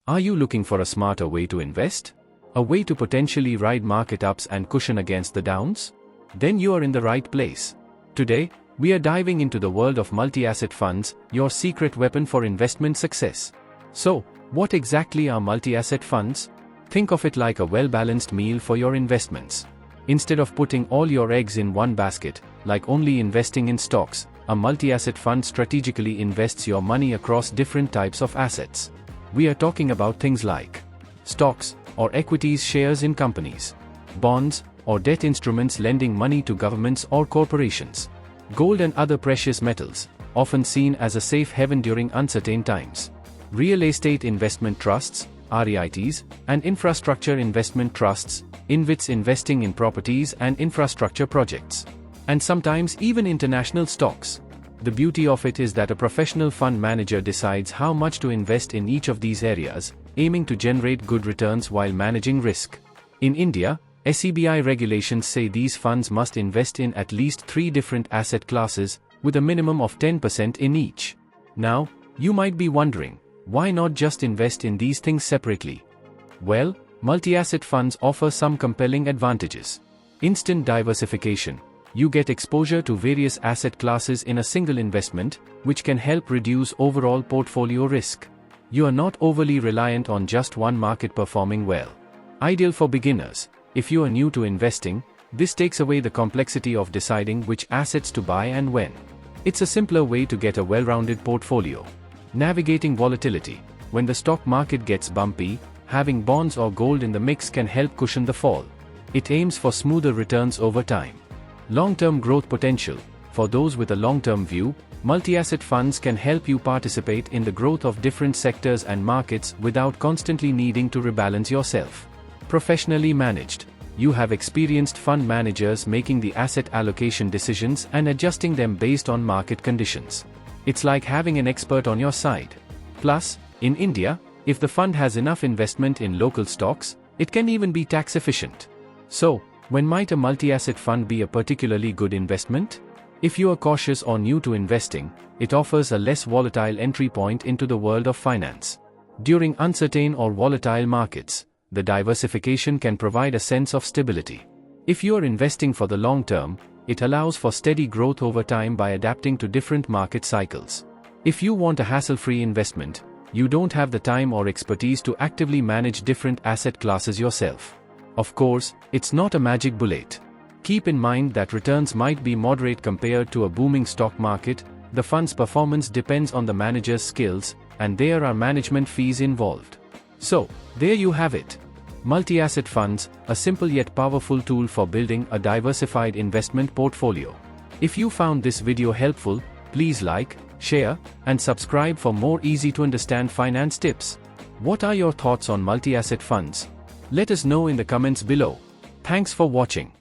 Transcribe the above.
Are you looking for a smarter way to invest? A way to potentially ride market ups and cushion against the downs? Then you are in the right place. Today, we are diving into the world of multi-asset funds, your secret weapon for investment success. So, what exactly are multi-asset funds? Think of it like a well-balanced meal for your investments. Instead of putting all your eggs in one basket, like only investing in stocks, a multi-asset fund strategically invests your money across different types of assets. We are talking about things like stocks, or equities, shares in companies; bonds, or debt instruments lending money to governments or corporations; gold and other precious metals, often seen as a safe haven during uncertain times; real estate investment trusts, REITs, and infrastructure investment trusts, InvITs investing in properties and infrastructure projects; and sometimes even international stocks. The beauty of it is that a professional fund manager decides how much to invest in each of these areas, aiming to generate good returns while managing risk. In India, SEBI regulations say these funds must invest in at least 3 different asset classes, with a minimum of 10% in each. Now, you might be wondering, why not just invest in these things separately? Well, multi-asset funds offer some compelling advantages. Instant diversification. You get exposure to various asset classes in a single investment, which can help reduce overall portfolio risk. You are not overly reliant on just one market performing well. Ideal for beginners. If you are new to investing, this takes away the complexity of deciding which assets to buy and when. It's a simpler way to get a well-rounded portfolio. Navigating volatility. When the stock market gets bumpy, having bonds or gold in the mix can help cushion the fall. It aims for smoother returns over time. Long-term growth potential. For those with a long-term view, multi-asset funds can help you participate in the growth of different sectors and markets without constantly needing to rebalance yourself. Professionally managed. You have experienced fund managers making the asset allocation decisions and adjusting them based on market conditions. It's like having an expert on your side. Plus, in India, if the fund has enough investment in local stocks, it can even be tax efficient. So, when might a multi-asset fund be a particularly good investment? If you are cautious or new to investing, it offers a less volatile entry point into the world of finance. During uncertain or volatile markets, the diversification can provide a sense of stability. If you are investing for the long term, it allows for steady growth over time by adapting to different market cycles. If you want a hassle-free investment, you don't have the time or expertise to actively manage different asset classes yourself. Of course, it's not a magic bullet. Keep in mind that returns might be moderate compared to a booming stock market. The fund's performance depends on the manager's skills, and there are management fees involved. So, there you have it. Multi-asset funds, a simple yet powerful tool for building a diversified investment portfolio. If you found this video helpful, please like, share, and subscribe for more easy-to-understand finance tips. What are your thoughts on multi-asset funds? Let us know in the comments below. Thanks for watching.